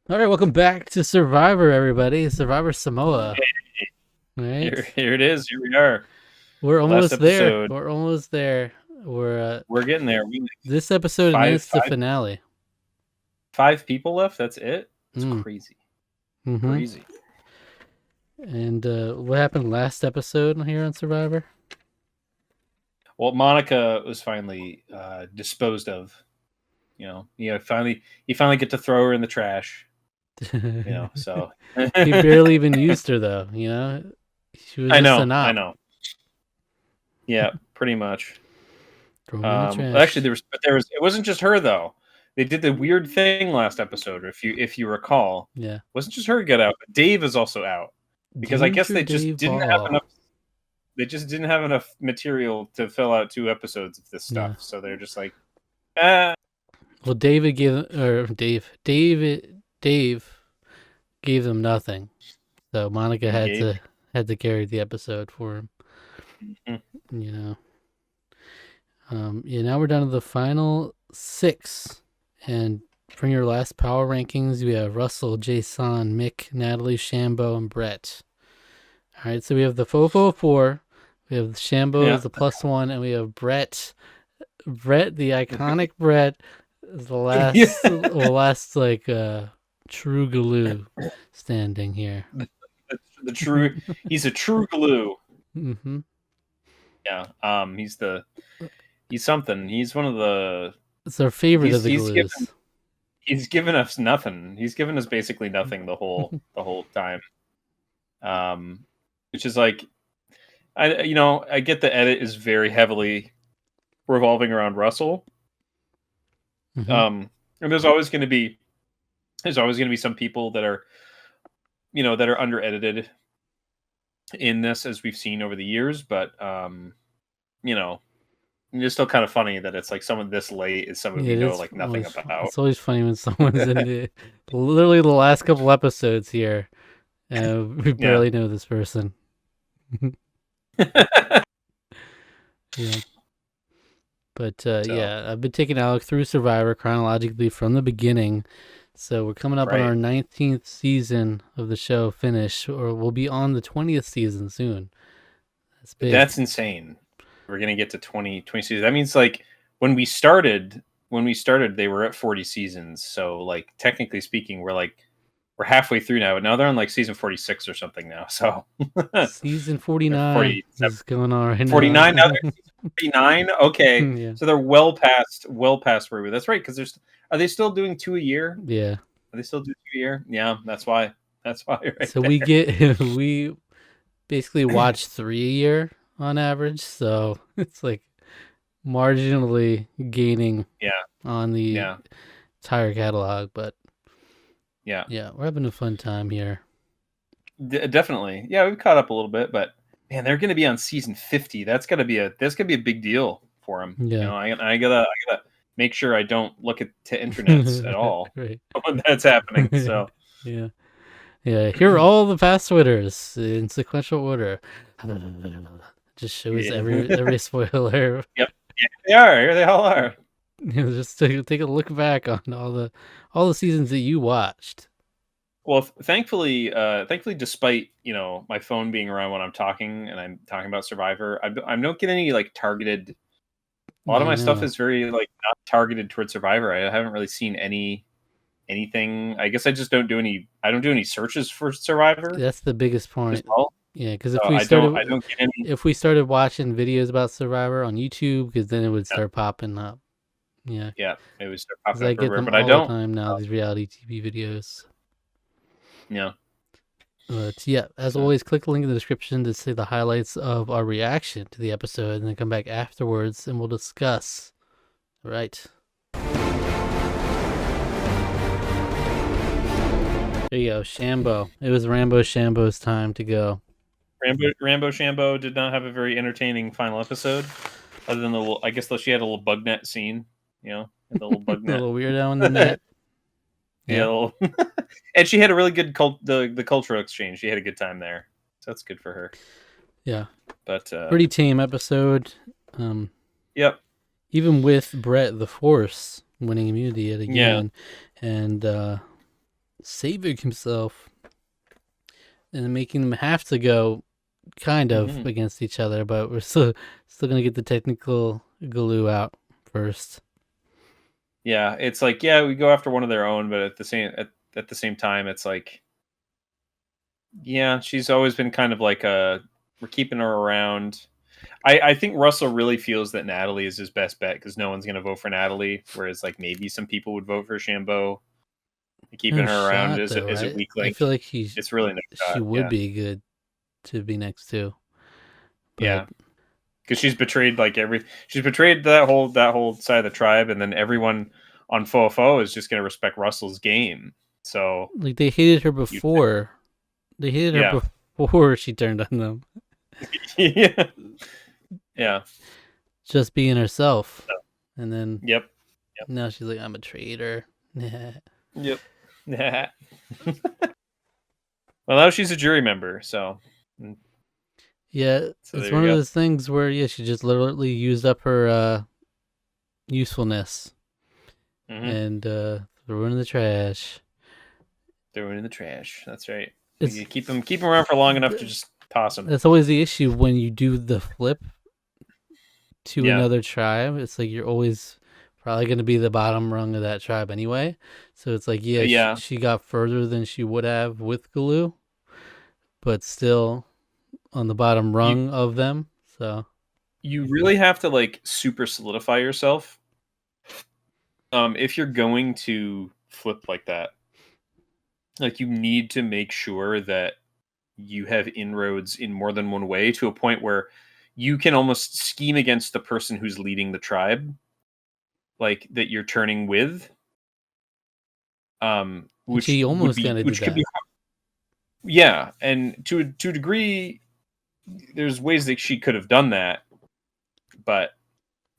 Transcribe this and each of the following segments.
All right, welcome back to Survivor, everybody. Survivor Samoa. Here, Right, here it is. Here we are. we're Last almost there. episode. We're almost there. We're We're getting there. We this episode, and then five it's the five finale. five people left. That's it. It's Mm. crazy. Mm-hmm. Crazy. And what happened last episode here on Survivor? Well, Monica was finally disposed of. You finally get to throw her in the trash. So He barely even used her, though. She was I just know, an I op. know. Yeah, pretty much. Throw him in the Actually, trash. there was. It wasn't just her though. They did the weird thing last episode. If you recall, Yeah. it wasn't just her get out, but Dave is also out because I guess Danger Dave enough. Ball. They just didn't have enough material to fill out 2 episodes of this Yeah. stuff. So they're just like, ah, Well, Dave gave them nothing. So Monica he had gave. to carry the episode for him. Mhm. You know. Now we're down to the final 6, and from your last power rankings, we have Russell, Jason, Mick, Natalie, Shambo, and Brett. All right, so we have the Fofo 4, we have Shambo Yeah, as the +1, and we have Brett. Brett, the iconic Brett, is the last, yeah. like true glue standing here. The true. He's a true glue. Mm-hmm. Yeah. He's something. He's one of the. It's our favorite of He's the he's given glues. he's given us nothing. He's given us basically nothing the whole time. Which is like, I get the edit is very heavily revolving around Russell. Mm-hmm. And there's always going to be some people that are under edited in this, as we've seen over the years, but you know it's still kind of funny that it's like someone this late is someone Yeah, we it know is like nothing always about. it's always funny when someone's in literally the last couple episodes here. We Yeah. barely know this person. Yeah, but So yeah, I've been taking Alec through Survivor chronologically from the beginning. So we're coming up on right. our 19th season of the show finish, or we'll be on the 20th season soon. That's big. That's insane. We're gonna get to 20 seasons. That means like when we started they were at 40 seasons. So like technically speaking, we're halfway through now, but now they're on like season 46 or something now. So Season 49 47, is going on right now. 49 now. They're season 49. Okay, Yeah, so they're well past where we. That's right, because are they still doing 2 a year? yeah. Are they still doing 2 a year? Yeah, that's why. That's why right So we there. get we basically watch 3 a year on average. So it's like marginally gaining Yeah, on the yeah, entire catalog. But yeah. yeah, we're having a fun time here. Definitely. Yeah, we've caught up a little bit, but man, they're going to be on season 50. That's gonna be a big deal for them. Yeah. I gotta make sure I don't look to internets at all Right. when that's happening. So Yeah. Yeah. Here are all the past Twitters in sequential order. Just shows yeah. every spoiler. Yep. Yeah, they are. Here they all are. Just to take a look back on all the seasons that you watched. Well, thankfully, despite my phone being around when I'm talking and I'm talking about Survivor, I don't get any like targeted. A lot of I my stuff know. is very like not targeted towards Survivor. I haven't really seen anything. I guess I just don't do any. I don't do any searches for Survivor That's the biggest as point. well. Yeah, because So I don't get any. if we started watching videos about Survivor on YouTube, because then it would Yeah, start popping up. Yeah, yeah, it was start because popping I up get everywhere, them but I all the don't. time now. These reality TV videos. Yeah. But yeah, as So always, click the link in the description to see the highlights of our reaction to the episode, and then come back afterwards and we'll discuss. All right. There you go, Shambo. It was Rambo Shambo's time to go. Rambo Shambo did not have a very entertaining final episode, other than the little. I guess though she had a little bug net scene. The little bug The net. little weirdo in the net. Yeah, Yeah. and she had a really good the cultural exchange. She had a good time there, so that's good for her. Yeah. But Pretty tame episode. Um, yep, Even with Brett the Force winning immunity yet yeah, again, and saving himself and making them have to go kind of against each other, but we're still gonna get the technical glue out first. Yeah, it's like, yeah, we go after one of their own, but at the same time, it's like, yeah, she's always been kind of like we're keeping her around. I think Russell really feels that Natalie is his best bet because no one's going to vote for Natalie, whereas like maybe some people would vote for Shambo. Keeping No her around shot as though, a right? weak I link, feel like it's really no she shot. would Yeah, be good to be next to, but yeah, because she's betrayed she's betrayed that whole side of the tribe, and then everyone on Fofo is just going to respect Russell's game. So like they hated her you, before. They hated her yeah, before she turned on them. yeah, yeah, Just being herself, and then yep, now she's like, I'm a traitor. yep. Well, now she's a jury member, so Yeah, it's there one you of go. those things where she just literally used up her usefulness Mm-hmm. and threw it in the trash. Throw it in the trash. That's right. It's You keep them around for long enough to just toss them. That's always the issue when you do the flip to Yeah, another tribe. It's like you're always probably going to be the bottom rung of that tribe anyway. So it's like, yeah, yeah. she got further than she would have with Galoo, but still on the bottom You rung of them. So you really have to like super solidify yourself. If you're going to flip like that, like you need to make sure that you have inroads in more than one way to a point where you can almost scheme against the person who's leading the tribe, like that you're turning with. and she almost kind of did Which could be, that. yeah, and to a degree, there's ways that she could have done that, but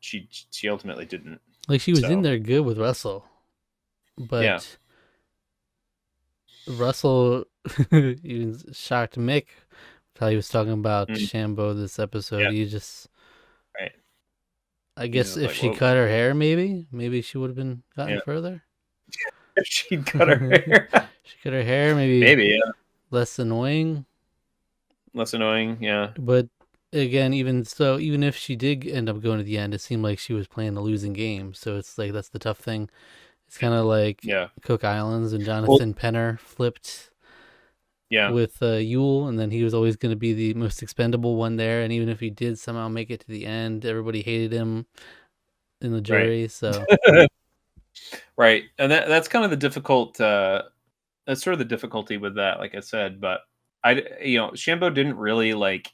she ultimately didn't. Like she was in So there good with Russell, yeah, but Russell even shocked Mick how he was talking about mm, Shambo this episode. yeah, He just, right. I He's guess just if like, she whoa, cut her hair, maybe she would have been gotten yeah. further. She'd cut her hair. She cut her hair, maybe Maybe, yeah. less annoying. Less annoying, yeah. But again, even so, even if she did end up going to the end, it seemed like she was playing a losing game. So it's like that's the tough thing. It's kind of like Yeah. Cook Islands and Well, Jonathan Penner flipped yeah. with Yule, and then he was always going to be the most expendable one there. And even if he did somehow make it to the end, everybody hated him in the Right. jury. So Right. And that's kind of the that's sort of the difficulty with that, like I said, but Shambo didn't really like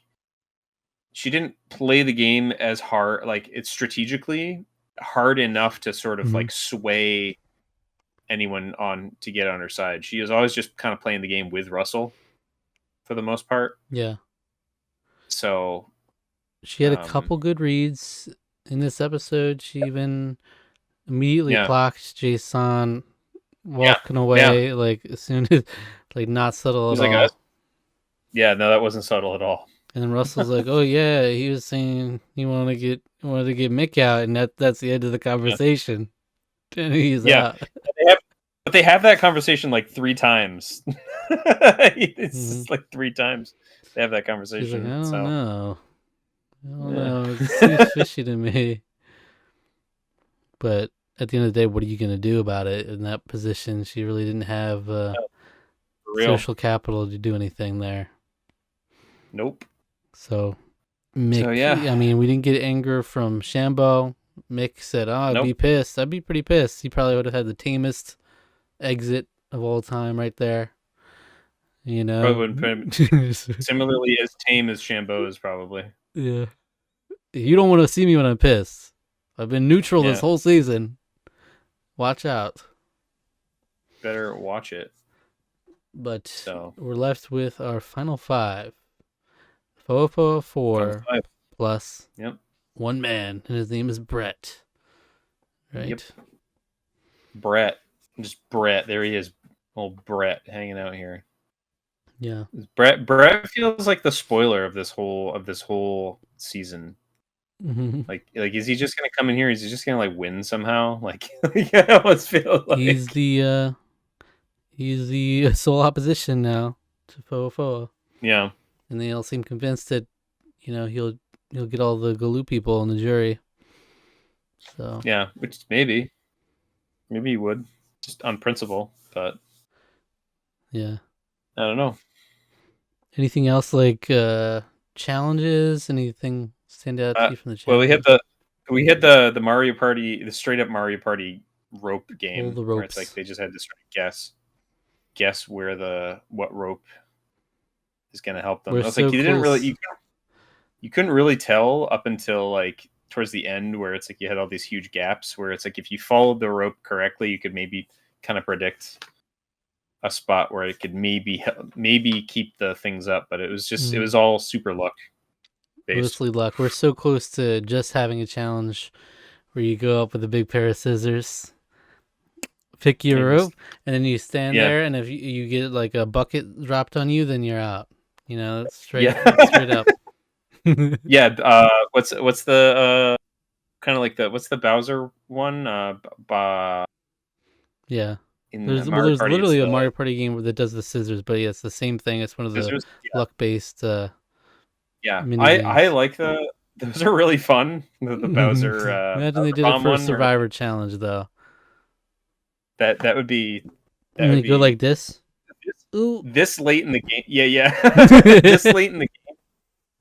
she didn't play the game as hard, like it's strategically hard enough to sort of mhm. like sway anyone on to get on her side. She was always just kind of playing the game with Russell for the most part. Yeah, So, she had a couple good reads in this episode. She even immediately yeah, clocked Jason yeah, walking yeah. away, like as soon as, like not subtle He's at like, all. yeah, no, that wasn't subtle at all. And then Russell's like, "Oh yeah, he was saying he wanted to get Mick out, and that's the end of the Yeah, conversation." And he's yeah. out. But they have that conversation like three times. It's Hmm. just like three times they have that She's like, "I conversation. don't So, know, I don't yeah. know. It seems fishy to me." But at the end of the day, what are you gonna do about it in that position? She really didn't have For real. social capital to do anything there. Nope. So So yeah, Mick, I mean, we didn't get anger from Shambo. Mick said, "Oh, I'd nope. be pissed. I'd be pretty pissed." He probably would have had the tamest exit of all time right there. You Probably know? wouldn't put him similarly as tame as Shambo is probably. Yeah. You don't want to see me when I'm pissed. I've been neutral this Yeah, whole season. Watch out. better watch it. But So we're left with our final five. Fofo final 4 five. plus Yep. one man, and his name is Brett. Yep. Right? Brett. Just Brett. There he is. Old Brett hanging out here. Yeah. Brett feels like the spoiler of this whole season. Mhm. Like is he just gonna come in here? Is he just gonna like win somehow? Like I almost feel He's like the he's the sole opposition now to Foa. Yeah. And they all seem convinced that, he'll get all the Galoo people in the jury. So Yeah, which maybe he would, just on principle, but yeah. I don't know. Anything else like challenges? Anything stand out to you from the Well, challenge? we had the Mario Party, the straight up Mario Party rope All game the where it's like ropes. they just had to sort of guess where what rope is going to help them. We're I was like, so close. you couldn't really tell up until like towards the end where it's like you had all these huge gaps where it's like if you followed the rope correctly, you could maybe kind of predict a spot where it could maybe keep the things up, but it was all super luck based. Mostly luck. We're so close to just having a challenge where you go up with a big pair of scissors, pick your And rope, and then you stand yeah, there, and if you get like a bucket dropped on you, then you're out. Straight yeah, straight up. yeah. What's the kind of like what's the Bowser one? Yeah. In There's Mario Party, it's literally a the Mario Party game that does the scissors, but yeah, it's the same thing. It's one of the scissors. luck based Yeah, mini I games. like those are really fun. The Bowser Imagine they Bowser did it bomb for a one, where like Survivor challenge though. that would be that And would they go be like this. this, Ooh. this late in the game. Yeah, this late in the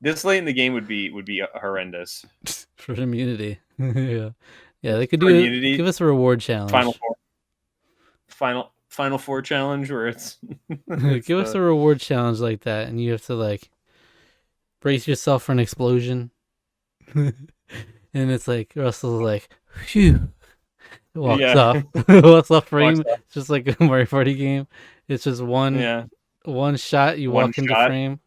this late in the game would be horrendous. For immunity. Yeah. Yeah, they could For do it. immunity, Give us a reward final challenge. four, final four challenge where it's it's Give us the a reward challenge like that, and you have to like brace yourself for an explosion. And it's like Russell's like, phew, walks yeah off, walks off walks frame. up. It's just like a Mario Party game. It's just Yeah, one shot. You one walk into shot. frame.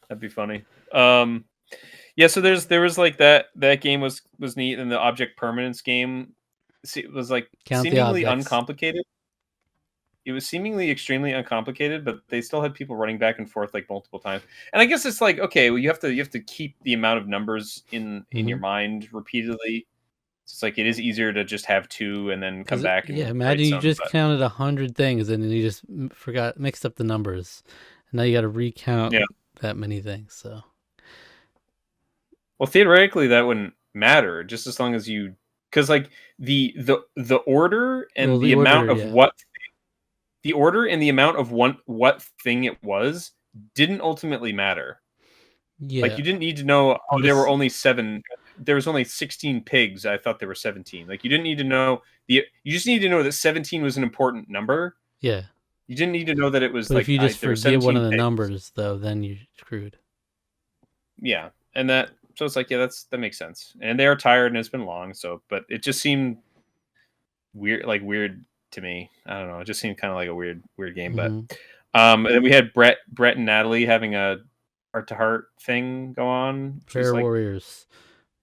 That'd be funny. Yeah, so there was like that game was neat, and the object permanence game was like Count the seemingly objects. uncomplicated. It was seemingly extremely uncomplicated, but they still had people running back and forth like multiple times. And I guess it's like, okay, well, you have to keep the amount of numbers in Mm-hmm. your mind repeatedly. It's like it is easier to just have two and then come Because back yeah, and write imagine you some. just But counted 100 things and then you just mixed up the numbers, and now you got to recount yeah, that many things. So well, theoretically that wouldn't matter just as long as you, because like the order well, and the amount of yeah, what thing it was didn't ultimately matter. Like yeah. you didn't need to know, And oh, there were this only seven. There was only 16 pigs. I thought there were 17. Like you didn't need to know you just need to know that 17 was an important number. yeah. You didn't need to know that it was But if like you just there were forget one 17 of the pigs. numbers, though, then you're screwed. Yeah. And that, so it's like, yeah, that makes sense. And they are tired and it's been long. So, but it just seemed weird to me. I don't know. It just seemed kind of like a weird game. But, Mm-hmm. and then we had Brett and Natalie having a heart to heart thing go on, which was Prayer like warriors.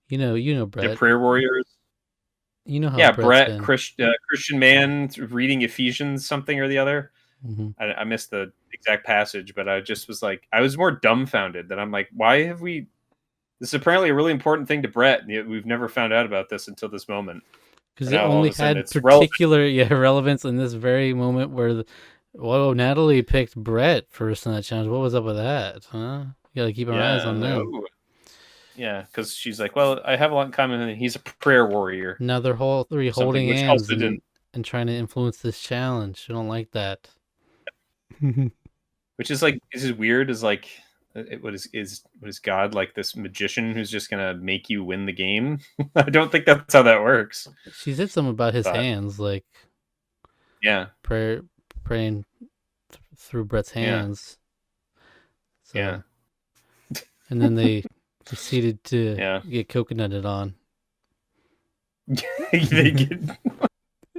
the Brett. prayer warriors. You know how Yeah, Brett's Brett, been. Christian man reading Ephesians something or the other. Mm-hmm. I missed the exact passage, but I just was like, I was more dumbfounded that I'm like, why have we? This is apparently a really important thing to Brett. We've never found out about this until this moment. Because And it now all of only a sudden had it's relevant. particular relevance in this very moment where, whoa, Natalie picked Brett first in that challenge. What was up with that? Huh? You gotta keep our eyes Yeah, on like, them. oh, yeah, because she's like, well, I have a lot in common. And he's a prayer warrior Now they're whole three or something, holding which hands also and didn't. trying to influence this challenge. I don't like that. Which is like, this is weird. Is like, what is God like this magician who's just gonna make you win the game? I don't think that's how that works. She said something about his But hands, like yeah, praying through Brett's yeah, hands. yeah, So, and then they proceeded to yeah. get coconutted on. They get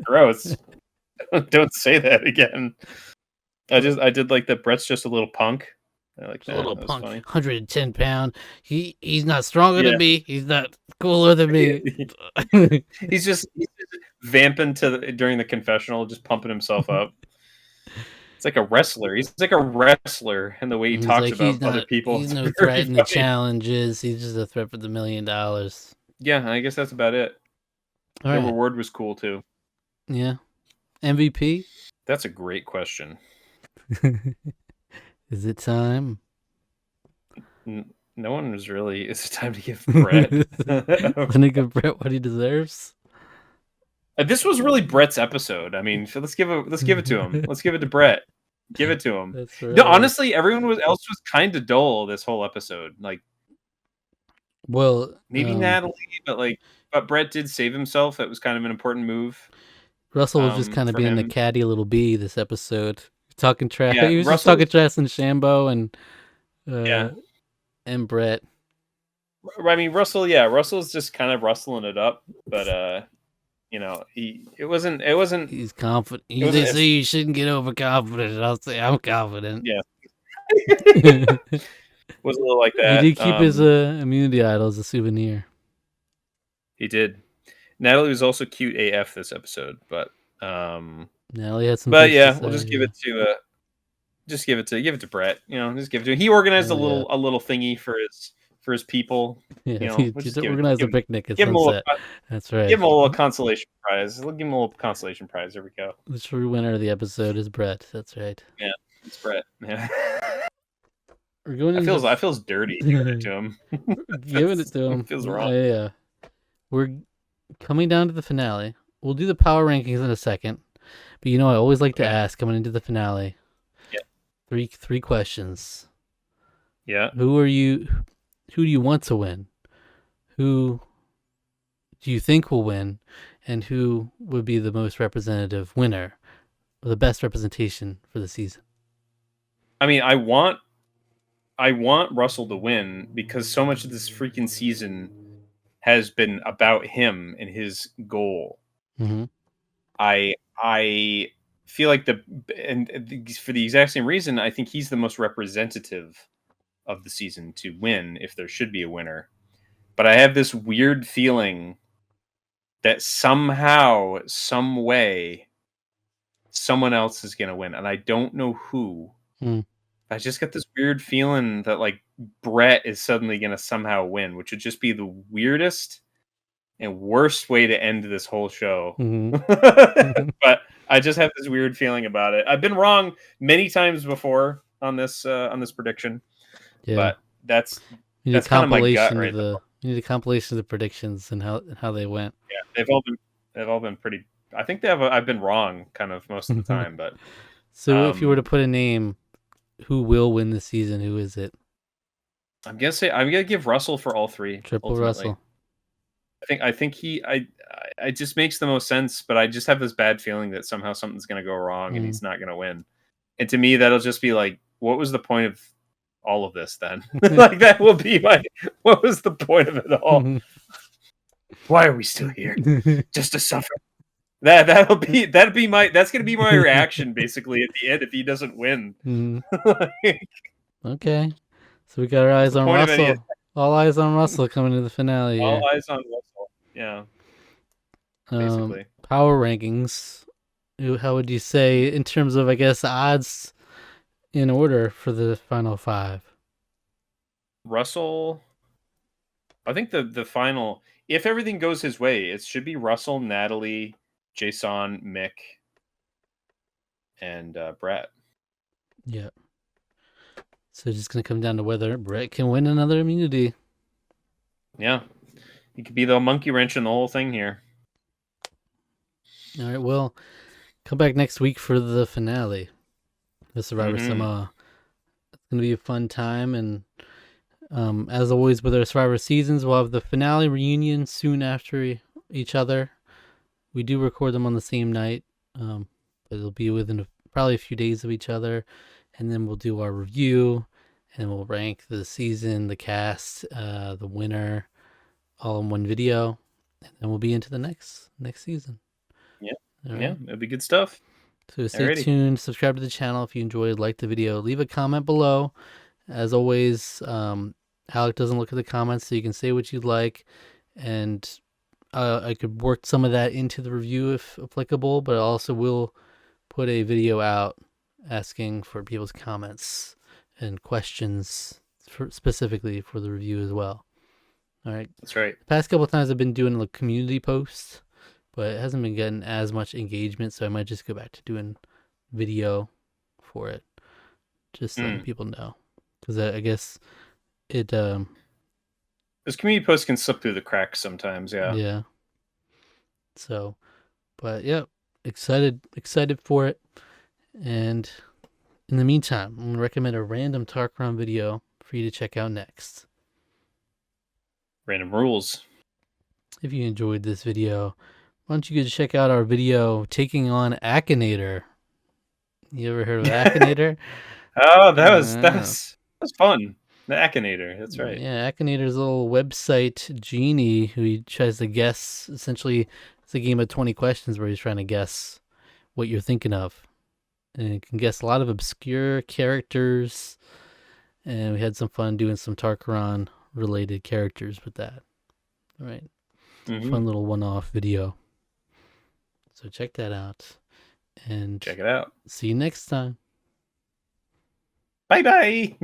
gross. Don't say that again. I did like that. Brett's just a little punk. I like A little that. That was punk, funny. 110 pound. He's not stronger Yeah, than me. He's not cooler than me. he's just vamping during the confessional, just pumping himself up. It's like a wrestler. He's like a wrestler in the way he He's talks like about other people. he's It's no very threat in the funny. challenges. He's just a threat for the $1 million. Yeah, I guess that's about it. All The right. reward was cool too. Yeah. MVP? That's a great question. Is it time? No one was really. It's time to give Brett. Let me give Brett what he deserves. This was really Brett's episode. I mean, so let's give it to him. Let's give it to Brett. Give it to him. That's No, right. honestly, everyone else was kind of dull this whole episode. Like Well, maybe Natalie, but Brett did save himself. It was kind of an important move Russell was just kind of for being a him. catty little bee this episode, talking trash. Yeah, He was just Russell. talking trash and Shambo Yeah, and Brett. I mean Russell. Yeah, Russell's just kind of rustling it up, but it wasn't. He's confident. It They wasn't. say you shouldn't get overconfident. I'll say I'm confident. Yeah, He was a little like that. did keep his immunity idol as a souvenir. He did. Natalie was also cute AF this episode, but Natalie had some. but things yeah, to we'll say, just give it to give it to Brett. Just give it to him. He organized a little thingy for his people. Yeah, We'll just organize a picnic at give him sunset. That's right. Give him a little consolation prize. We'll give him a little consolation prize. There we go. The true winner of the episode is Brett. That's right. Yeah, it's Brett. Yeah. We're going. I feels dirty giving it to him. Giving it to him. It feels wrong. Yeah. We're coming down to the finale. We'll do the power rankings in a second. But I always like to ask coming into the finale. Yeah. Three questions. Yeah. Who do you want to win? Who do you think will win? And who would be the most representative winner? Or the best representation for the season? I mean, I want Russell to win because so much of this freaking season has been about him and his goal. Mm-hmm. I feel like for the exact same reason, I think he's the most representative of the season to win if there should be a winner. But I have this weird feeling that somehow, some way, someone else is going to win, and I don't know who. I just got this weird feeling that like Brett is suddenly going to somehow win, which would just be the weirdest and worst way to end this whole show. Mm-hmm. But I just have this weird feeling about it. I've been wrong many times before on this prediction. Yeah. But that's kind of my gut right now. You need a compilation of the predictions and how they went. Yeah, they've all been pretty. I think I've been wrong kind of most of the time, but so if you were to put a name, who will win this season? Who is it? I'm gonna give Russell for all three. Triple ultimately. Russell. I think it just makes the most sense, but I just have this bad feeling that somehow something's gonna go wrong and he's not gonna win. And to me, that'll just be like, what was the point of all of this then? Like that will be what was the point of it all? Why are we still here? Just to suffer. That's gonna be my reaction basically at the end if he doesn't win. Okay. So we got our eyes on Russell. All eyes on Russell coming to the finale. All eyes on Russell. Yeah. Basically. Power rankings. How would you say in terms of, I guess, odds in order for the final five? Russell. I think the final, if everything goes his way, it should be Russell, Natalie, Jason, Mick, and Brett. Yeah. So it's just going to come down to whether Brett can win another immunity. Yeah. He could be the monkey wrench in the whole thing here. All right, well, come back next week for the finale, the Survivor Samoa. It's going to be a fun time, and as always with our Survivor seasons, we'll have the finale reunion soon after each other. We do record them on the same night, but it'll be within probably a few days of each other. And then we'll do our review, and we'll rank the season, the cast, the winner, all in one video. And then we'll be into the next season. Yeah. Right. Yeah, it'll be good stuff. So stay tuned. Subscribe to the channel if you enjoyed. Like the video. Leave a comment below. As always, Alec doesn't look at the comments, so you can say what you'd like. And I could work some of that into the review if applicable, but I also will put a video out asking for people's comments and questions specifically for the review as well. All right. That's right. The past couple of times I've been doing like community posts, but it hasn't been getting as much engagement, so I might just go back to doing video for it, just letting people know, because I guess it Those community posts can slip through the cracks sometimes. Yeah. yeah. So, but yeah, excited for it. And in the meantime, I'm gonna recommend a random Tarqaron video for you to check out next. Random rules. If you enjoyed this video, why don't you go check out our video taking on Akinator? You ever heard of Akinator? Oh, Uh, that was fun. The Akinator. That's right. yeah, Akinator's a little website genie who he tries to guess. Essentially, it's a game of 20 questions where he's trying to guess what you're thinking of. And he can guess a lot of obscure characters. And we had some fun doing some Tarqaron related characters with that. All right. Fun little one-off video. So check that out. And Check it out. see you next time. Bye bye.